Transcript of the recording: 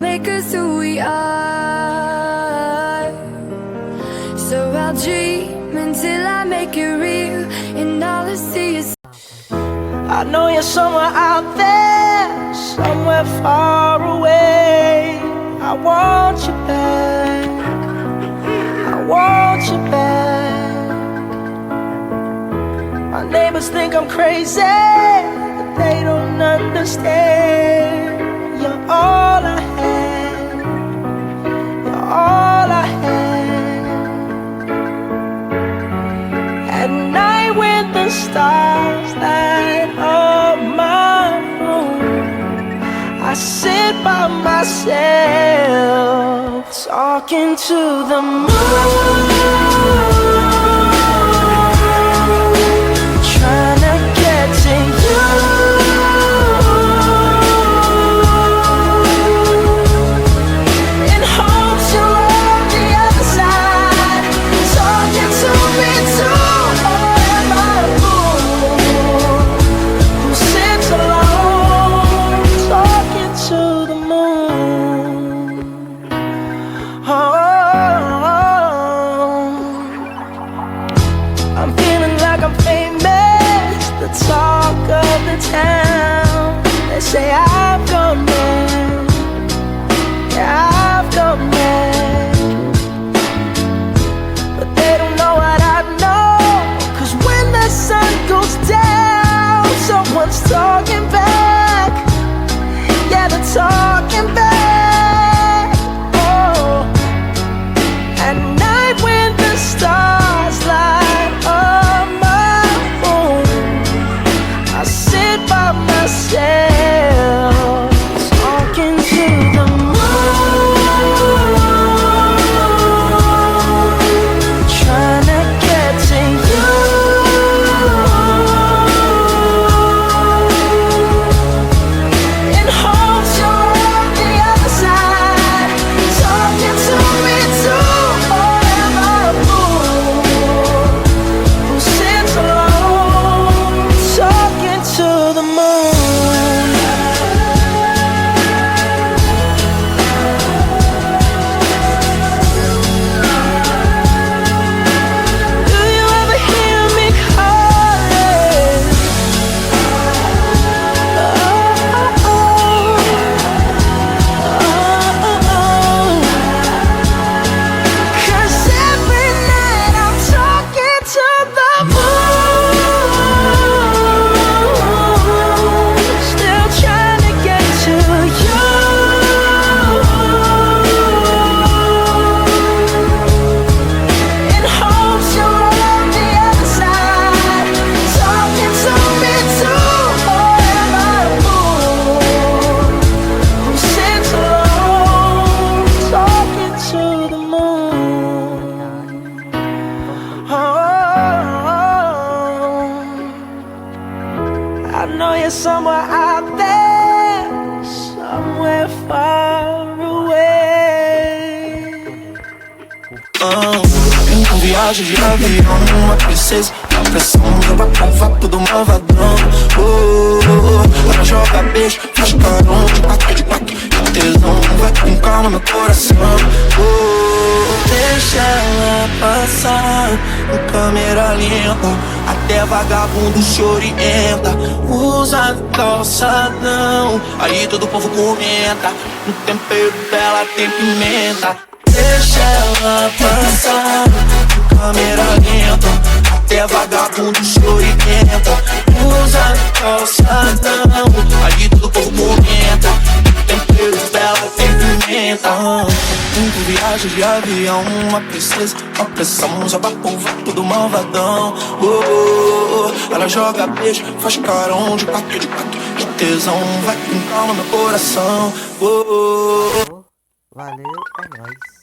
Make us who we are. So I'll dream until I make it real, and all I see is I know you're somewhere out there, somewhere far away. I want you back, I want you back. My neighbors think I'm crazy, but they don't understand. You're all I had, you're all I had. At night when the stars light up my room, I sit by myself talking to the moon, trying to get to you. In hopes you're on the other side, talking to me too. Talk of the town. They say I've gone mad, yeah, I've gone mad. But they don't know what I know, 'cause when the sun goes down, someone's talking back. Yeah, they're talking back. Oh, at night when the stars light up my room, I sit by myself, talking to the moon, trying to get to you. In hopes you're on the other side, talking to me too. Oh, am I a fool who sits alone, talking to the moon? Do you ever hear me calling? Oh, oh, oh. Oh, oh, oh. 'Cause every night I'm talking to the moon, still trying to get to you. In hopes you're on the other side, talking to me too. Or am I a fool who sits alone, talking to the moon? Oh, I know you're somewhere out there, somewhere far away. Em viagem de avião, uma princesa, a pressão joga prova, tudo malvadão. Ela joga beijo, faz carão, de quatro, e tesão vai com calma meu coração. Deixa ela passar, com câmera lenta, até vagabundo se orienta. Usa calçadão, aí todo o povo comenta. No tempero dela tem pimenta. Deixa ela passar, com câmera lenta, até vagabundo se orienta. Usa calçadão, aí todo o povo comenta. No tempero dela tem pimenta. Muito viagem de avião, uma princesa, uma pressão, joga polva, tudo malvadão. Ela joga beijo, faz carão, de quatro, de tesão vai com calma meu coração. Valeu, é nóis.